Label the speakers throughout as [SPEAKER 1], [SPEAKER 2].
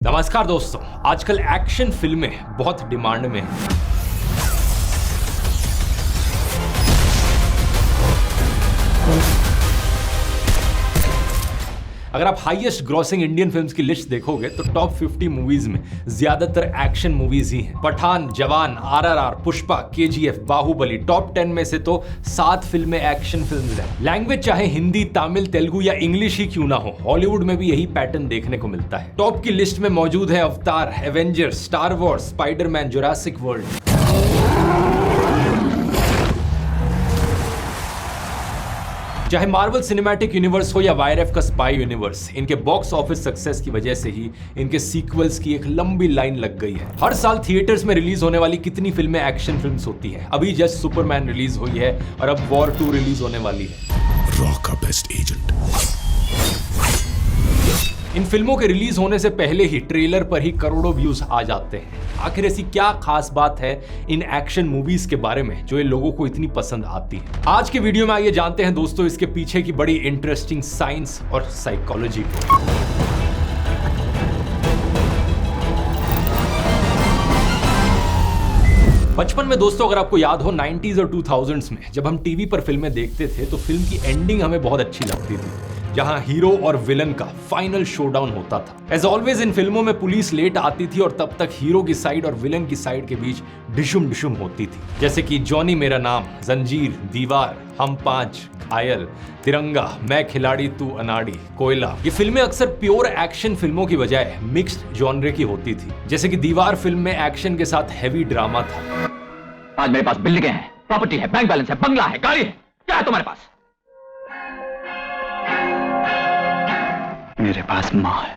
[SPEAKER 1] नमस्कार दोस्तों, आजकल एक्शन फिल्में बहुत डिमांड में हैं। अगर आप हाईएस्ट ग्रॉसिंग इंडियन फिल्म्स की लिस्ट देखोगे तो टॉप 50 मूवीज में ज्यादातर एक्शन मूवीज ही हैं। पठान, जवान, आरआरआर, पुष्पा, केजीएफ, बाहुबली, टॉप 10 में से तो 7 फिल्में एक्शन फिल्म्स हैं। लैंग्वेज चाहे हिंदी, तमिल, तेलुगु या इंग्लिश ही क्यों ना हो, हॉलीवुड में भी यही पैटर्न देखने को मिलता है। टॉप की लिस्ट में मौजूद है अवतार, Avengers, star Wars, Spiderman, Jurassic world. चाहे मार्वल सिनेमैटिक यूनिवर्स हो या वायरएफ का स्पाई यूनिवर्स, इनके बॉक्स ऑफिस सक्सेस की वजह से ही इनके सीक्वल्स की एक लंबी लाइन लग गई है। हर साल थिएटर्स में रिलीज होने वाली कितनी फिल्में एक्शन फिल्म्स होती हैं। अभी जस्ट सुपरमैन रिलीज हुई है और अब वॉर 2 रिलीज होने वाली है।
[SPEAKER 2] रॉक का बेस्ट एजेंट।
[SPEAKER 1] इन फिल्मों के रिलीज होने से पहले ही ट्रेलर पर ही करोड़ों व्यूज आ जाते हैं। आखिर ऐसी क्या खास बात है इन एक्शन मूवीज के बारे में जो ये लोगों को इतनी पसंद आती है? आज के वीडियो में आइए जानते हैं दोस्तों इसके पीछे की बड़ी इंटरेस्टिंग साइंस और साइकोलॉजी को। बचपन में दोस्तों अगर आपको याद हो 90s और 2000s में जब हम टीवी पर फिल्में देखते थे तो फिल्म की एंडिंग हमें बहुत अच्छी लगती थी, जहां हीरो और विलन का फाइनल शोडाउन होता था। एज ऑलवेज इन फिल्मों में पुलिस लेट आती थी और तब तक हीरो की साइड और विलन की साइड के बीच डिशुम डिशुम होती थी, जैसे कि जॉनी मेरा नाम, जंजीर, दीवार, हम 5, घायल, तिरंगा, मैं खिलाड़ी तू अनाड़ी, कोयला। ये फिल्में अक्सर प्योर एक्शन फिल्मों की बजाय मिक्स्ड जॉनरे की होती थी, जैसे कि दीवार फिल्म में एक्शन के साथ हैवी ड्रामा था।
[SPEAKER 3] आज मेरे पास बिल्डिंगें हैं, प्रॉपर्टी है, बैंक बैलेंस है, बंगला है, गाड़ी है, क्या है तुम्हारे पास? मेरे पास माँ है।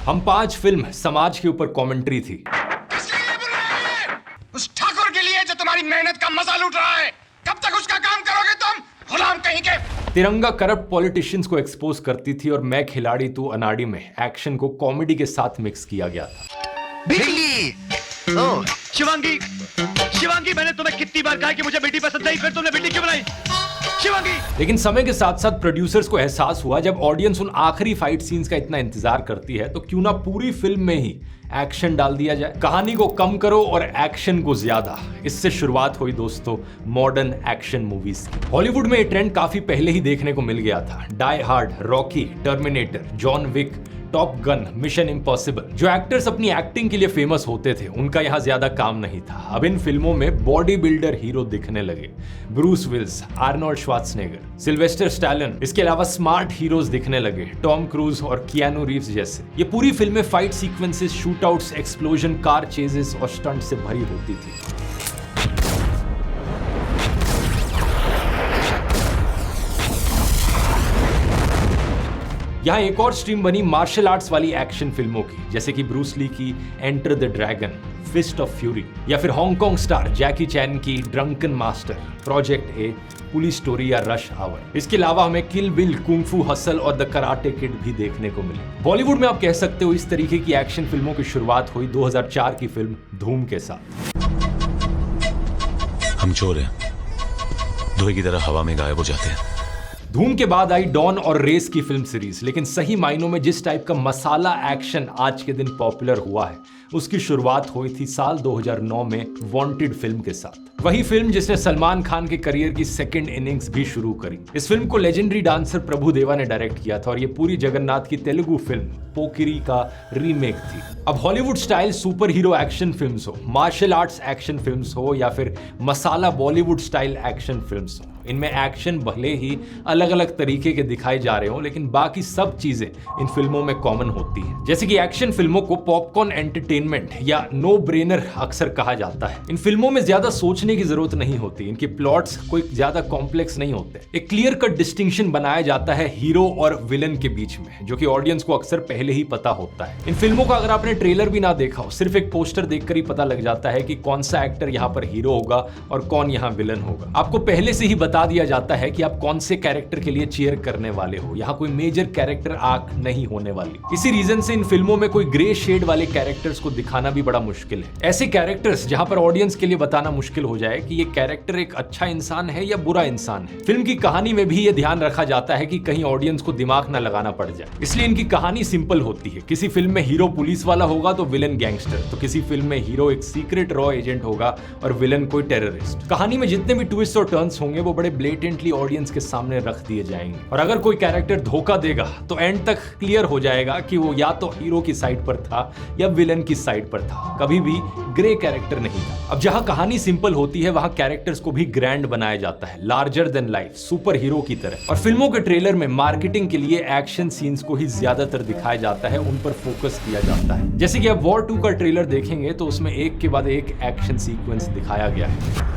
[SPEAKER 1] हम 5 फिल्म समाज के ऊपर कमेंट्री थी।
[SPEAKER 4] उस ठाकुर के लिए जो तुम्हारी मेहनत का मजा लूट रहा है, कब तक उसका काम करोगे तुम, गुलाम कहीं के?
[SPEAKER 1] तिरंगा करप्ट पॉलिटिशियंस को एक्सपोज करती थी और मैं खिलाड़ी तू अनाड़ी में एक्शन को कॉमेडी के साथ मिक्स किया गया था।
[SPEAKER 5] बिल्ली! ओह, शिवांगी, मैंने तुम्हें कितनी बार कहा कि मुझे बेटी पसंद नहीं, फिर तुमने बेटी क्यों बनाई? शिवांगी!
[SPEAKER 1] लेकिन समय के साथ साथ प्रोड्यूसर्स को एहसास हुआ जब ऑडियंस उन आखिरी फाइट सीन्स का इतना इंतजार करती है तो क्यों ना पूरी फिल्म में ही एक्शन डाल दिया जाए। कहानी को कम करो और एक्शन को ज्यादा। इससे शुरुआत हुई दोस्तों मॉडर्न एक्शन मूवीज की। हॉलीवुड में ये ट्रेंड काफी पहले ही देखने को मिल गया था। Die Hard, Rocky, Terminator, John Wick, Top Gun, Mission Impossible. जो एक्टर्स अपनी एक्टिंग के लिए फेमस होते थे उनका यहाँ ज्यादा काम नहीं था। अब इन फिल्मों में बॉडी बिल्डर हीरो दिखने लगे। Bruce Willis, Arnold Schwarzenegger, Sylvester Stallone, इसके अलावा स्मार्ट हीरोज दिखने लगे, टॉम क्रूज और कियानू रीव्स जैसे। ये पूरी फिल्में fight sequences, shootouts, explosion, car chases और स्टंट से भरी होती थी। यहाँ एक और स्ट्रीम बनी मार्शल आर्ट्स वाली एक्शन फिल्मों की, जैसे कि ब्रूस ली की Enter the Dragon, Fist of Fury, या फिर हांगकांग स्टार जैकी चैन की Drunken Master, Project A, Police Story या रश आवर। इसके अलावा हमें Kill Bill, Kung Fu Hustle और द कराटे किड भी देखने को मिली। बॉलीवुड में आप कह सकते हो इस तरीके की एक्शन फिल्मों की शुरुआत हुई 2004 की फिल्म धूम के साथ।
[SPEAKER 2] हम चोर हैं, धुएं की तरह हवा में गायब हो जाते हैं।
[SPEAKER 1] धूम के बाद आई डॉन और रेस की फिल्म सीरीज, लेकिन सही मायनों में जिस टाइप का मसाला एक्शन आज के दिन पॉपुलर हुआ है उसकी शुरुआत हुई थी साल 2009 में वांटेड फिल्म के साथ। वही फिल्म जिसने सलमान खान के करियर की सेकंड इनिंग्स भी शुरू करी। इस फिल्म को लेजेंडरी डांसर प्रभु देवा ने डायरेक्ट किया था और ये पूरी जगन्नाथ की तेलुगु फिल्म पोकिरी का रीमेक थी। अब Hollywood style super hero action films हो, मार्शल आर्ट्स एक्शन फिल्म्स हो या फिर मसाला बॉलीवुड स्टाइल एक्शन फिल्म्स हो, इनमें एक्शन भले ही अलग अलग तरीके के दिखाए जा रहे हो लेकिन बाकी सब चीजें इन फिल्मों में कॉमन होती हैं। जैसे कि एक्शन फिल्मों को पॉपकॉर्न एंटरटेनमेंट या नो ब्रेनर अक्सर कहा जाता है। इन फिल्मों में ज्यादा सोचने की जरूरत नहीं होती, इनके प्लॉट्स कोई ज्यादा कॉम्प्लेक्स नहीं होते। एक क्लियर कट डिस्टिंक्शन बनाया जाता है हीरो और विलन के बीच में, जो कि ऑडियंस को अक्सर पहले ही पता होता है। इन फिल्मों का अगर आपने ट्रेलर भी ना देखा हो, सिर्फ एक पोस्टर देखकर ही पता लग जाता है कि कौन सा एक्टर यहाँ पर हीरो होगा और कौन यहाँ विलन होगा। आपको पहले से ही बता दिया जाता है कि आप कौन से कैरेक्टर के लिए चीयर करने वाले हो। यहाँ कोई मेजर कैरेक्टर आर्क नहीं होने वाली। इसी रीजन से इन फिल्मों में कोई ग्रे शेड वाले कैरेक्टर्स को दिखाना भी बड़ा मुश्किल है। ऐसे कैरेक्टर्स जहां पर ऑडियंस के लिए बताना मुश्किल हो जाए कि ये कैरेक्टर एक अच्छा इंसान है या बुरा इंसान है। फिल्म की कहानी में भी ये ध्यान रखा जाता है कि कहीं ऑडियंस को दिमाग ना लगाना पड़ जाए, इसलिए इनकी कहानी सिंपल होती है। किसी फिल्म में हीरो पुलिस वाला होगा तो विलन गैंगस्टर, तो किसी फिल्म में हीरो एक सीक्रेट रॉ एजेंट होगा और विलन कोई टेररिस्ट। कहानी में जितने भी ट्विस्ट और टर्न्स होंगे वो बड़े ब्लेटेंटली ऑडियंस के सामने रख दिए जाएंगे, और अगर कोई कैरेक्टर धोखा देगा तो एंड तक क्लियर हो जाएगा कि वो या तो हीरो की साइड पर था या विलन की साइड पर था, कभी भी ग्रे कैरेक्टर नहीं था। अब जहां कहानी सिंपल होती है वहां कैरेक्टर्स को भी ग्रैंड बनाया जाता है, larger than life, super hero की तरह। और फिल्मों के ट्रेलर में मार्केटिंग के लिए एक्शन सीन्स को ही ज्यादातर दिखाया जाता है, उन पर फोकस किया जाता है। जैसे कि आप वॉर 2 का ट्रेलर देखेंगे तो उसमें एक के बाद एक एक्शन सीक्वेंस दिखाया गया है।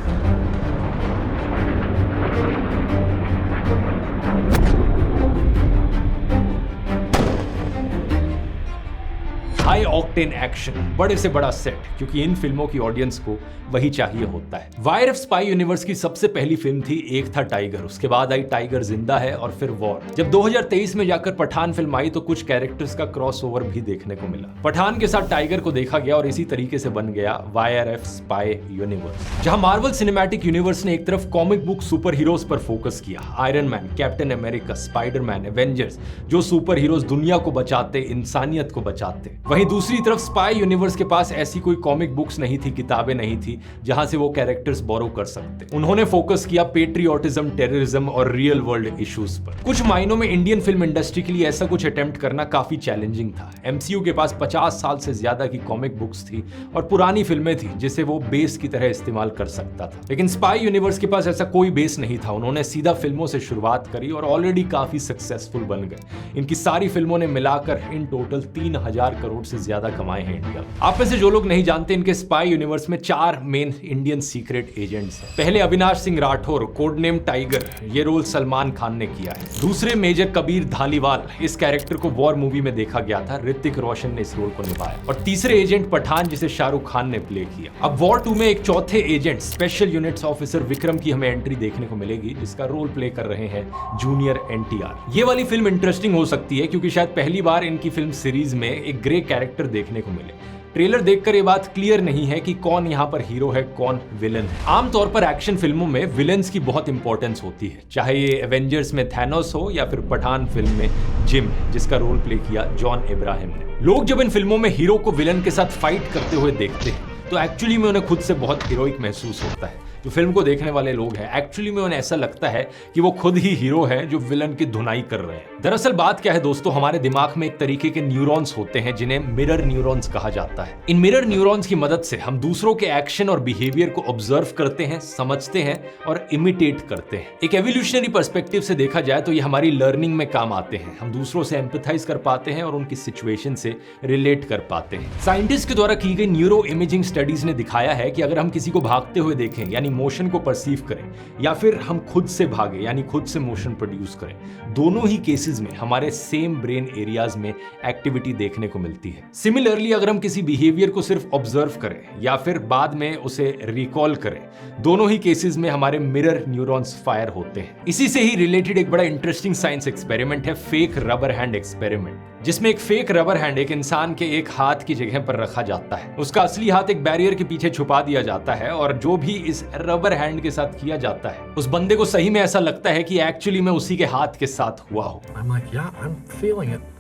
[SPEAKER 1] हाई ऑक्टेन एक्शन, बड़े से बड़ा सेट, क्योंकि इन फिल्मों की ऑडियंस को वही चाहिए होता है। वाईआरएफ स्पाई यूनिवर्स की सबसे पहली फिल्म थी एक था टाइगर, उसके बाद आई टाइगर जिंदा है और फिर वॉर। जब 2023 में जाकर पठान फिल्म आई तो कुछ कैरेक्टर्स का क्रॉसओवर भी देखने को मिला। पठान के साथ टाइगर को देखा गया और इसी तरीके से बन गया वाईआरएफ स्पाई यूनिवर्स, जहां मार्वल सिनेमैटिक यूनिवर्स ने एक तरफ कॉमिक बुक सुपर हीरोज पर फोकस किया, iron man, captain America, Spiderman, Avengers, जो सुपर हीरोज दुनिया को बचाते, इंसानियत को बचाते। वहीं दूसरी तरफ स्पाई यूनिवर्स के पास ऐसी कोई कॉमिक बुक्स नहीं थी, किताबें नहीं थी जहां से वो कैरेक्टर्स बोरो कर सकते। उन्होंने फोकस किया पेट्रियोटिज्म, टेररिज्म और रियल वर्ल्ड इश्यूज पर। कुछ मायनों में इंडियन फिल्म इंडस्ट्री के लिए ऐसा कुछ अटेम्प्ट करना काफी चैलेंजिंग था। एमसीयू के पास 50 साल से ज्यादा की कॉमिक बुक्स थी और पुरानी फिल्में थी जिसे वो बेस की तरह इस्तेमाल कर सकता था, लेकिन स्पाई यूनिवर्स के पास ऐसा कोई बेस नहीं था। उन्होंने सीधा फिल्मों से शुरुआत करी और ऑलरेडी काफी सक्सेसफुल बन गए। इनकी सारी फिल्मों ने मिलाकर इन टोटल 3000 करोड़ से ज्यादा कमाए हैं इंडिया। आप में से जो लोग नहीं जानते, इनके स्पाई यूनिवर्स में 4 मेन इंडियन सीक्रेट एजेंट्स हैं। पहले Avinash Singh Rathore, code name tiger, ये रोल सलमान खान ने किया है। दूसरे मेजर कबीर धालीवाल, इस कैरेक्टर को वॉर मूवी में देखा गया था, ऋतिक रोशन ने इस रोल को निभाया। और तीसरे एजेंट पठान, जिसे शाहरुख खान ने प्ले किया। अब वॉर 2 में एक चौथे agent special units officer Vikram की हमें एंट्री देखने को मिलेगी, जिसका रोल प्ले कर रहे हैं जूनियर एनटीआर। ये वाली फिल्म इंटरेस्टिंग हो सकती है क्योंकि शायद पहली बार इनकी फिल्म सीरीज में एक ग्रे कैरेक्टर देखने को मिले। ट्रेलर देखकर ये बात क्लियर नहीं है कि कौन यहाँ पर हीरो है, कौन विलन है। आमतौर पर एक्शन फिल्मों में विलन्स की बहुत इंपॉर्टेंस होती है, चाहे ये एवेंजर्स में थैनोस हो या फिर पठान फिल्म में जिम, जिसका रोल प्ले किया जॉन इब्राहिम ने। लोग जब इन फिल्मों में हीरो को विलन के साथ फाइट करते हुए देखते हैं तो एक्चुअली में उन्हें खुद से बहुत हीरोइक महसूस होता है। जो फिल्म को देखने वाले लोग हैं एक्चुअली में उन्हें ऐसा लगता है कि वो खुद ही हीरो हैं जो विलन की धुनाई कर रहे हैं। दरअसल बात क्या है दोस्तों, हमारे दिमाग में एक तरीके के न्यूरॉन्स होते हैं जिन्हें मिरर न्यूरॉन्स कहा जाता है। इन मिरर न्यूरॉन्स की मदद से हम दूसरों के एक्शन और बिहेवियर को ऑब्जर्व करते हैं, समझते हैं और इमिटेट करते हैं। एक एवोल्यूशनरी पर्सपेक्टिव से देखा जाए तो ये हमारी लर्निंग में काम आते हैं। हम दूसरों से एम्पैथाइज कर पाते हैं और उनकी सिचुएशन से रिलेट कर पाते हैं। साइंटिस्ट के द्वारा की गई न्यूरो इमेजिंग स्टडीज ने दिखाया है कि अगर हम किसी को भागते हुए देखें यानी मोशन को परसीव करें, या फिर हम खुद से भागे यानी खुद से मोशन प्रोड्यूस करें, दोनों ही केसेस में हमारे सेम ब्रेन एरियाज में एक्टिविटी देखने को मिलती है। सिमिलरली अगर हम किसी बिहेवियर को सिर्फ ऑब्जर्व करें या फिर बाद में उसे रिकॉल करें, दोनों ही केसेस में हमारे मिरर न्यूरॉन्स फायर होते हैं। इसी से ही रिलेटेड एक बड़ा इंटरेस्टिंग साइंस एक्सपेरिमेंट है फेक रबर हैंड एक्सपेरिमेंट, जिसमें एक फेक रबर हैंड एक इंसान के एक हाथ की जगह पर रखा जाता है। उसका असली हाथ एक बैरियर के पीछे छुपा दिया जाता है और जो भी इस रबर हैंड के साथ किया जाता है उस बंदे को सही में ऐसा लगता है कि एक्चुअली में उसी के हाथ के साथ हुआ हो।
[SPEAKER 6] I'm like, yeah, I'm feeling it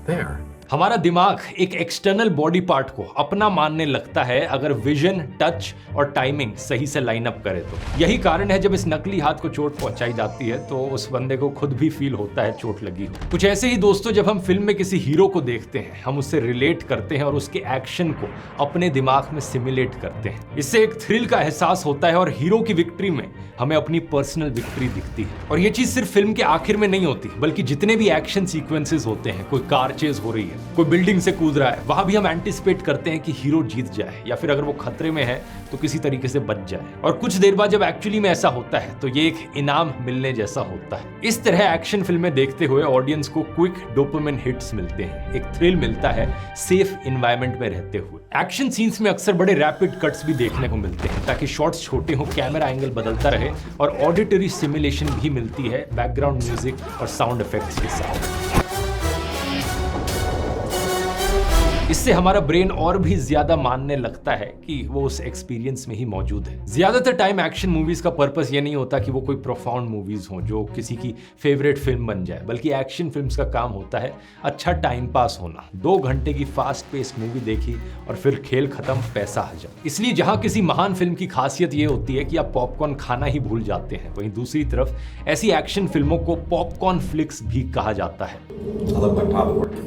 [SPEAKER 6] there.
[SPEAKER 1] हमारा दिमाग एक एक्सटर्नल बॉडी पार्ट को अपना मानने लगता है अगर विजन, टच और टाइमिंग सही से लाइन अप करे तो। यही कारण है जब इस नकली हाथ को चोट पहुंचाई जाती है तो उस बंदे को खुद भी फील होता है चोट लगी हो। कुछ ऐसे ही दोस्तों, जब हम फिल्म में किसी हीरो को देखते हैं हम उससे रिलेट करते हैं और उसके एक्शन को अपने दिमाग में सिमुलेट करते हैं। इससे एक थ्रिल का एहसास होता है और हीरो की विक्ट्री में हमें अपनी पर्सनल विक्ट्री दिखती है। और ये चीज सिर्फ फिल्म के आखिर में नहीं होती, बल्कि जितने भी एक्शन सीक्वेंसेस होते हैं, कोई कार चेज हो रही है, कोई बिल्डिंग से कूद रहा है, वहां भी हम एंटिसिपेट करते हैं कि हीरो जीत जाए, या फिर अगर वो खतरे में है तो किसी तरीके से बच जाए। और कुछ देर बाद जब एक्चुअली में ऐसा होता है तो ये एक इनाम मिलने जैसा होता है। इस तरह एक्शन फिल्में देखते हुए ऑडियंस को क्विक डोपामिन हिट्स मिलते हैं, एक थ्रिल मिलता है सेफ एनवायरनमेंट में रहते हुए। एक्शन सीन्स में अक्सर बड़े रैपिड कट्स भी देखने को मिलते हैं ताकि शॉट्स छोटे हो, कैमरा एंगल बदलता रहे और ऑडिटरी सिमुलेशन भी मिलती है बैकग्राउंड म्यूजिक और साउंड इफेक्ट्स के साथ। इससे हमारा ब्रेन और भी ज्यादा मानने लगता है कि वो उस एक्सपीरियंस में ही मौजूद है। ज्यादातर टाइम एक्शन मूवीज का पर्पस ये नहीं होता कि वो कोई प्रोफाउंड मूवीज हो जो किसी की फेवरेट फिल्म बन जाए, बल्कि एक्शन फिल्म्स का काम होता है अच्छा टाइम पास होना। 2 घंटे की फास्ट पेस्ड मूवी देखी और फिर खेल खत्म, पैसा हजम। इसलिए जहां किसी महान फिल्म की खासियत ये होती है कि आप पॉपकॉर्न खाना ही भूल जाते हैं, वहीं दूसरी तरफ ऐसी एक्शन फिल्मों को पॉपकॉर्न फ्लिक्स भी कहा जाता है।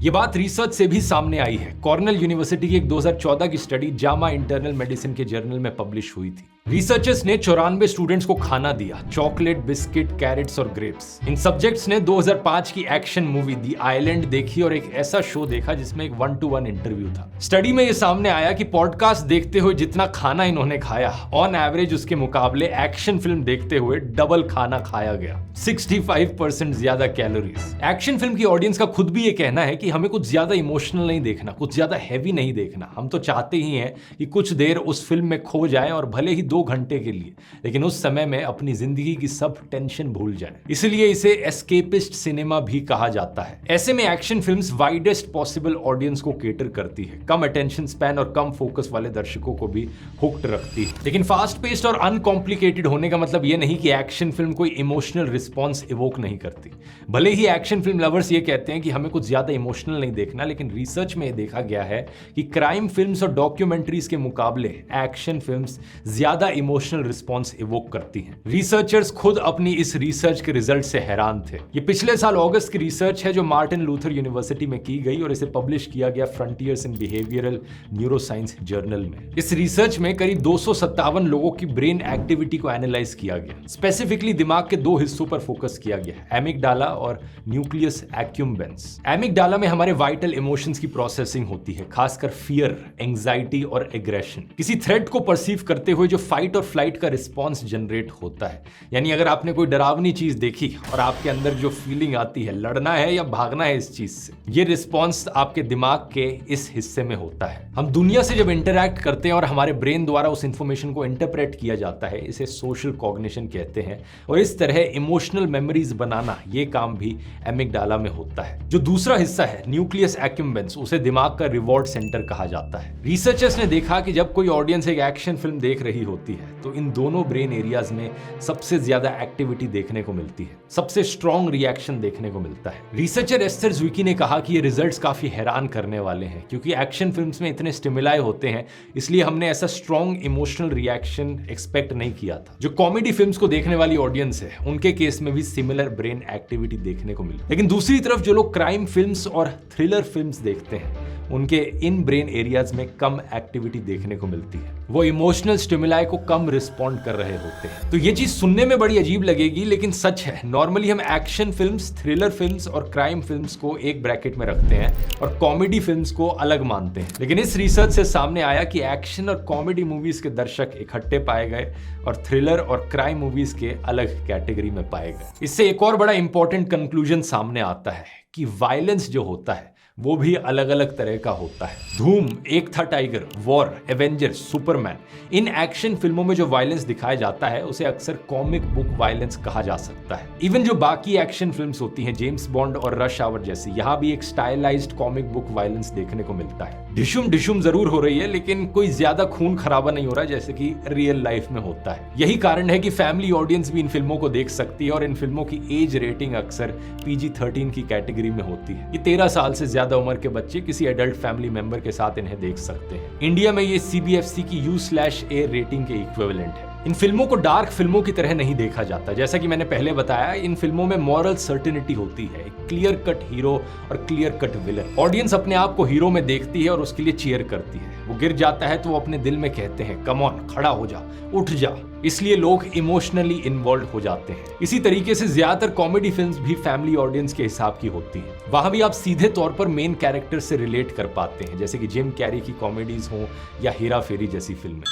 [SPEAKER 1] ये बात रिसर्च से भी सामने आई है। कॉर्नेल यूनिवर्सिटी की एक 2014 की स्टडी जामा इंटरनल मेडिसिन के जर्नल में पब्लिश हुई थी। रिसर्चर्स ने 94 स्टूडेंट्स को खाना दिया, चॉकलेट, बिस्किट, कैरेट्स और ग्रेप्स। इन सब्जेक्ट्स ने 2005 की एक्शन मूवी दी आइलैंड देखी और एक ऐसा शो देखा जिसमें एक 1-to-1 इंटरव्यू था। स्टडी में ये सामने आया कि पॉडकास्ट देखते हुए जितना खाना इन्होंने खाया, ऑन एवरेज उसके मुकाबले एक्शन फिल्म देखते हुए डबल खाना खाया गया, 65% ज्यादा कैलोरीज। एक्शन फिल्म की ऑडियंस का खुद भी ये कहना है कि हमें कुछ ज्यादा इमोशनल नहीं देखना, कुछ ज्यादा हैवी नहीं देखना। हम तो चाहते ही हैं कि कुछ देर उस फिल्म में खो जाए और भले ही 2 घंटे के लिए, लेकिन उस समय में अपनी जिंदगी की सब टेंशन भूल जाए। इसलिए इसे एस्केपिस्ट सिनेमा भी कहा जाता है। ऐसे में action films widest possible audience को केटर करती है, कम अटेंशन स्पैन और कम फोकस वाले दर्शकों को भी हुक्ड रखती है। लेकिन फास्ट पेस्ड और अनकॉम्प्लिकेटेड होने का मतलब यह नहीं कि एक्शन फिल्म कोई इमोशनल रिस्पॉन्स इवोक नहीं करती। भले ही एक्शन फिल्म लवर्स ये कहते हैं कि हमें कुछ ज्यादा इमोशनल नहीं देखना, लेकिन रिसर्च में देखा गया है कि क्राइम फिल्म्स और डॉक्यूमेंट्रीज के मुकाबले एक्शन फिल्म्स ज्यादा इमोशनल रिस्पॉन्स इवोक करती हैं। रिसर्चर्स खुद अपनी इस रिसर्च के रिजल्ट से हैरान थे। ये पिछले साल अगस्त की रिसर्च है जो मार्टिन लूथर यूनिवर्सिटी में की गई और इसे पब्लिश किया गया फ्रंटियर्स इन बिहेवियरल न्यूरोसाइंस जर्नल में। इस रिसर्च में करीब 257 लोगों की ब्रेन एक्टिविटी को एनालाइज किया गया। स्पेसिफिकली दिमाग के 2 हिस्सों पर फोकस किया गया, एमिगडाला और न्यूक्लियस एक्यूम्बेंस। एमिगडाला में हमारे वाइटल इमोशंस की प्रोसेसिंग होती है, खासकर फियर, एंजाइटी और एग्रेशन। किसी थ्रेट को परसीव करते हुए जो फाइट और फ्लाइट का रिस्पॉन्स जनरेट होता है, यानी अगर आपने कोई डरावनी चीज देखी और आपके अंदर जो फीलिंग आती है, लड़ना है या भागना है इस चीज से, ये रिस्पॉन्स आपके दिमाग के इस हिस्से में होता है। हम दुनिया से जब इंटरैक्ट करते हैं और हमारे ब्रेन द्वारा उस इंफॉर्मेशन को इंटरप्रेट किया जाता है, इसे सोशल कॉग्निशन कहते हैं। और इस तरह इमोशनल मेमोरीज बनाना, ये काम भी एमिगडाला में होता है। जो दूसरा हिस्सा है न्यूक्लियस एक्यूम्बेंस, उसे दिमाग का रिवॉर्ड सेंटर कहा जाता है। रिसर्चर्स ने देखा कि जब कोई ऑडियंस एक एक्शन फिल्म देख रही होती है तो इन दोनों ब्रेन एरियाज में सबसे ज्यादा एक्टिविटी देखने को मिलती है, सबसे स्ट्रॉन्ग रिएक्शन देखने को मिलता है। रिसर्चर एस्थर ज़ुइकी ने कहा कि ये रिजल्ट्स काफी हैरान करने वाले हैं, क्योंकि एक्शन फिल्म्स में इतने स्टिमुलाई होते हैं, इसलिए हमने ऐसा स्ट्रॉन्ग इमोशनल रिएक्शन एक्सपेक्ट नहीं किया था। जो कॉमेडी फिल्म्स को देखने वाली ऑडियंस है, उनके केस में भी सिमिलर ब्रेन एक्टिविटी देखने को मिली। लेकिन दूसरी तरफ जो लोग क्राइम फिल्म्स और थ्रिलर फिल्म्स देखते हैं, उनके इन ब्रेन एरियाज में कम एक्टिविटी देखने को मिलती है। वो इमोशनल स्टिमुलाई को कम रिस्पॉन्ड कर रहे होते हैं। तो ये चीज सुनने में बड़ी अजीब लगेगी, लेकिन सच है। नॉर्मली हम एक्शन फिल्म्स, थ्रिलर फिल्म्स और क्राइम फिल्म्स को एक ब्रैकेट में रखते हैं और कॉमेडी फिल्म्स को अलग मानते हैं। लेकिन इस रिसर्च से सामने आया कि एक्शन और कॉमेडी मूवीज के दर्शक इकट्ठे पाए गए और थ्रिलर और क्राइम मूवीज के अलग कैटेगरी में पाए गए। इससे एक और बड़ा इंपॉर्टेंट कंक्लूजन सामने आता है कि वायलेंस जो होता है वो भी अलग अलग तरह का होता है। धूम, एक था tiger, war, Avengers, Superman, in action फिल्मों में जो वायलेंस दिखाया जाता है उसे अक्सर कॉमिक बुक वायलेंस कहा जा सकता है। इवन जो बाकी एक्शन फिल्म्स होती हैं, जेम्स बॉन्ड और रश आवर जैसी, यहाँ भी एक स्टाइलाइज्ड कॉमिक बुक वायलेंस देखने को मिलता है। ढिशुम ढिशुम जरूर हो रही है, लेकिन कोई ज्यादा खून खराबा नहीं हो रहा जैसे कि रियल लाइफ में होता है। यही कारण है कि फैमिली ऑडियंस भी इन फिल्मों को देख सकती है और इन फिल्मों की एज रेटिंग अक्सर PG-13 की कैटेगरी में होती है। ये 13 साल से ज्यादा उम्र के बच्चे किसी एडल्ट फैमिली मेंबर के साथ इन्हें देख सकते हैं। इंडिया में ये CBFC की U/A रेटिंग के इक्विवेलेंट है। इन फिल्मों को डार्क फिल्मों की तरह नहीं देखा जाता। जैसा कि मैंने पहले बताया, इन फिल्मों में मॉरल सर्टेनिटी होती है, क्लियर कट हीरो और क्लियर कट विलन। ऑडियंस अपने आप को हीरो में देखती है और उसके लिए चीयर करती है। वो गिर जाता है तो वो अपने दिल में कहते हैं कम ऑन, खड़ा हो जा, उठ जा। इसलिए लोग इमोशनली इन्वॉल्व हो जाते हैं। इसी तरीके से ज्यादातर कॉमेडी फिल्म्स भी फैमिली ऑडियंस के हिसाब की होती हैं। वहां भी आप सीधे तौर पर मेन कैरेक्टर से रिलेट कर पाते हैं, जैसे कि जिम कैरी की कॉमेडीज हो या हेरा फेरी जैसी फिल्में।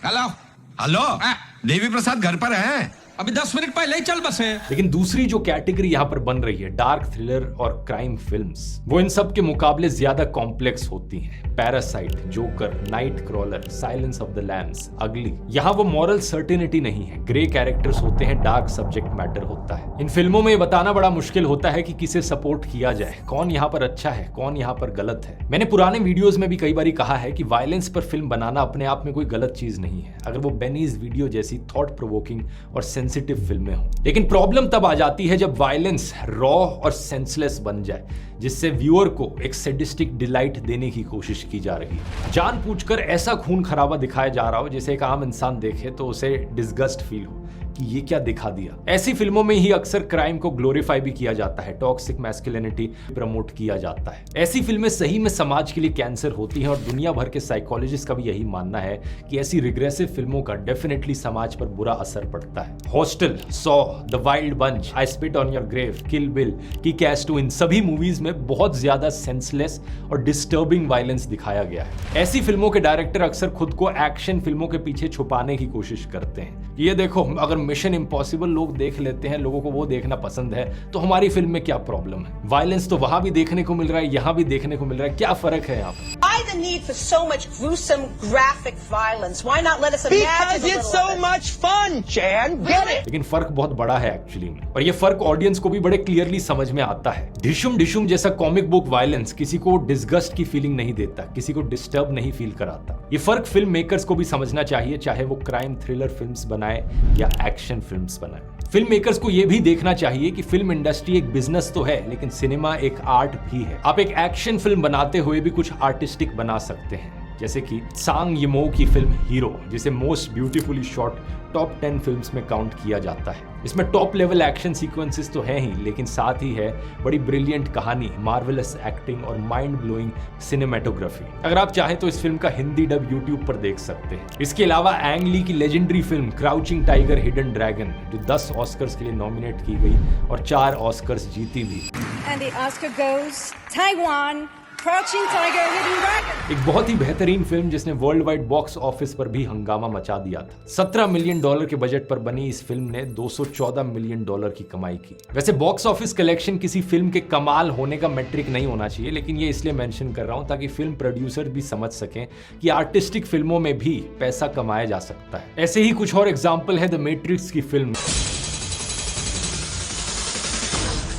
[SPEAKER 4] हेलो हेलो, देवी प्रसाद घर पर है?
[SPEAKER 7] अभी 10 मिनट पहले ही चल बसे।
[SPEAKER 1] लेकिन दूसरी जो कैटेगरी यहाँ पर बन रही है, डार्क थ्रिलर और क्राइम फिल्म्स, वो इन सब के मुकाबले ज्यादा कॉम्प्लेक्स होती हैं। Parasite, Joker, Nightcrawler, Silence of the Lambs, Ugly. यहाँ वो मॉरल सर्टेनिटी नहीं है, ग्रे कैरेक्टर्स होते हैं, डार्क सब्जेक्ट मैटर होता है। इन फिल्मों में ये बताना बड़ा मुश्किल होता है कि किसे सपोर्ट किया जाए, कौन यहाँ पर अच्छा है, कौन यहाँ पर गलत है। मैंने पुराने वीडियोस में भी कई बार कहा है कि वायलेंस पर फिल्म बनाना अपने आप में कोई गलत चीज नहीं है, अगर वो बेनीज वीडियो जैसी थॉट प्रोवोकिंग और सेंसिटिव फिल्में हो। लेकिन प्रॉब्लम तब आ जाती है जब वायलेंस रॉ और सेंसलेस बन जाए, जिससे व्यूअर को एक सैडिस्टिक डिलाइट देने की कोशिश की जा रही है। जानबूझकर ऐसा खून खराबा दिखाया जा रहा हो जैसे एक आम इंसान देखे तो उसे डिस्गस्ट फील हो कि ये क्या दिखा दिया। ऐसी फिल्मों में ही अक्सर क्राइम को ग्लोरीफाई भी किया जाता है, टॉक्सिक मैस्कुलिनिटी प्रमोट किया जाता है। ऐसी फिल्में सही में समाज के लिए कैंसर होती हैं और दुनिया भर के साइकोलॉजिस्ट का भी यही मानना है कि ऐसी रिग्रेसिव फिल्मों का डेफिनेटली समाज पर बुरा असर पड़ता है। Hostel, Saw, The Wild Bunch, I Spit On Your Grave, Kill Bill, Kick Ass 2, इन सभी मूवीज में बहुत ज्यादा सेंसलेस और डिस्टर्बिंग वायलेंस दिखाया गया है। ऐसी फिल्मों के डायरेक्टर अक्सर खुद को एक्शन फिल्मों के पीछे छुपाने की कोशिश करते हैं। ये देखो, अगर मिशन इम्पॉसिबल लोग देख लेते हैं, लोगों को वो देखना पसंद है, तो हमारी फिल्म में क्या प्रॉब्लम है? वायलेंस तो वहां भी देखने को मिल रहा है, यहाँ भी देखने को मिल रहा है, क्या फर्क है यहाँ पर?
[SPEAKER 8] Why the need for so much gruesome, graphic violence? Why not let us imagine
[SPEAKER 9] Because
[SPEAKER 8] a
[SPEAKER 9] it's
[SPEAKER 8] little
[SPEAKER 9] so
[SPEAKER 8] of it?
[SPEAKER 9] much fun, Chan. Get it?
[SPEAKER 1] लेकिन फर्क बहुत बड़ा है एक्चुअली में, और ये फर्क ऑडियंस को भी बड़े क्लियरली समझ में आता है। ढिशुम ढिशुम जैसा कॉमिक बुक वायलेंस किसी को डिस्गस्ट की फीलिंग नहीं देता, किसी को डिस्टर्ब नहीं फील कराता। ये फर्क फिल्म मेकर्स को भी समझना चाहिए, चाहे वो क्राइम थ्रिलर फिल्म्स बनाए या एक्शन फिल्म्स बनाए। फिल्म मेकर्स को यह भी देखना चाहिए कि फिल्म इंडस्ट्री एक बिजनेस तो है, लेकिन सिनेमा एक आर्ट भी है। आप एक एक्शन फिल्म बनाते हुए भी कुछ आर्टिस्टिक बना सकते हैं, जैसे कि सांग यिमो की फिल्म हीरो, जिसे most beautifully shot top 10 films में काउंट किया जाता है। इसमें टॉप लेवल एक्शन सीक्वेंसेस तो हैं ही, लेकिन साथ ही है बड़ी ब्रिलियंट कहानी, मार्वेलस एक्टिंग और माइंड ब्लोइंग सिनेमेटोग्राफी। अगर आप चाहें तो इस फिल्म का हिंदी डब यूट्यूब पर देख सकते हैं। इसके अलावा एंग ली की legendary film crouching tiger hidden dragon, जो 10 ऑस्कर्स के लिए नॉमिनेट की गई और 4 ऑस्कर्स जीती भी।
[SPEAKER 10] And the Oscar goes Taiwan, Crouching Tiger, Hidden Dragon।
[SPEAKER 1] एक बहुत ही बेहतरीन फिल्म जिसने वर्ल्ड वाइड बॉक्स ऑफिस पर भी हंगामा मचा दिया था। $17 मिलियन के बजट पर बनी इस फिल्म ने $214 मिलियन की कमाई की। वैसे बॉक्स ऑफिस कलेक्शन किसी फिल्म के कमाल होने का मैट्रिक नहीं होना चाहिए, लेकिन ये इसलिए मेंशन कर रहा हूं ताकि फिल्म प्रोड्यूसर भी समझ सकें कि आर्टिस्टिक फिल्मों में भी पैसा कमाया जा सकता है। ऐसे ही कुछ और एग्जाम्पल है द मैट्रिक्स की फिल्म,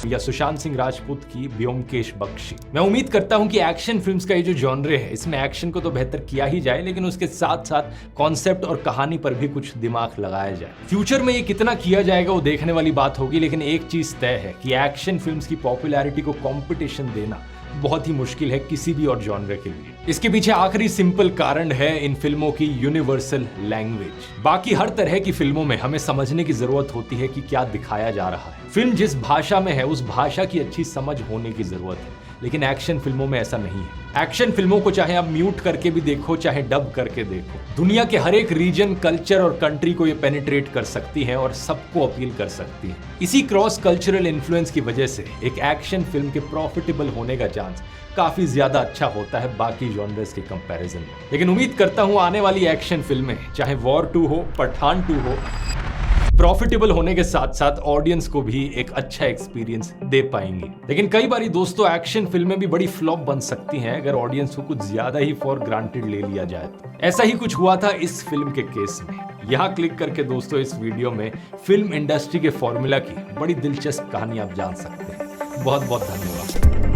[SPEAKER 1] या सुशांत सिंह राजपूत की ब्योमकेश बख्शी। मैं उम्मीद करता हूं कि एक्शन फिल्म्स का ये जो जॉनरे है, इसमें एक्शन को तो बेहतर किया ही जाए, लेकिन उसके साथ साथ कॉन्सेप्ट और कहानी पर भी कुछ दिमाग लगाया जाए। फ्यूचर में ये कितना किया जाएगा वो देखने वाली बात होगी, लेकिन एक चीज तय है कि एक्शन फिल्म्स की पॉपुलैरिटी को कंपटीशन देना बहुत ही मुश्किल है किसी भी और जॉनरे के लिए। इसके पीछे आखिरी सिंपल कारण है इन फिल्मों की यूनिवर्सल लैंग्वेज। बाकी हर तरह की फिल्मों में हमें समझने की जरूरत होती है कि क्या दिखाया जा रहा है। फिल्म जिस भाषा में है उस भाषा की अच्छी समझ होने की जरूरत है, लेकिन एक्शन फिल्मों में ऐसा नहीं है। एक्शन फिल्मों को चाहे आप म्यूट करके भी देखो, चाहे डब करके देखो, दुनिया के हर एक रीजन, कल्चर और कंट्री को ये पेनिट्रेट कर सकती है और सबको अपील कर सकती है। इसी क्रॉस कल्चरल इन्फ्लुएंस की वजह से एक एक्शन फिल्म के प्रॉफिटेबल होने का चांस काफी ज्यादा अच्छा होता है बाकी जॉनर्स के कंपैरिजन में। लेकिन उम्मीद करता हूं आने वाली एक्शन फिल्में, चाहे वॉर 2 हो, पठान 2 हो, प्रॉफिटेबल होने के साथ साथ ऑडियंस को भी एक अच्छा एक्सपीरियंस दे पाएंगी। लेकिन कई बारी दोस्तों एक्शन फिल्में भी बड़ी फ्लॉप बन सकती हैं अगर ऑडियंस को कुछ ज्यादा ही फॉर ग्रांटेड ले लिया जाए तो। ऐसा ही कुछ हुआ था इस फिल्म के केस में। यहाँ क्लिक करके दोस्तों इस वीडियो में फिल्म इंडस्ट्री के फॉर्मूला की बड़ी दिलचस्प कहानी आप जान सकते हैं। बहुत बहुत धन्यवाद।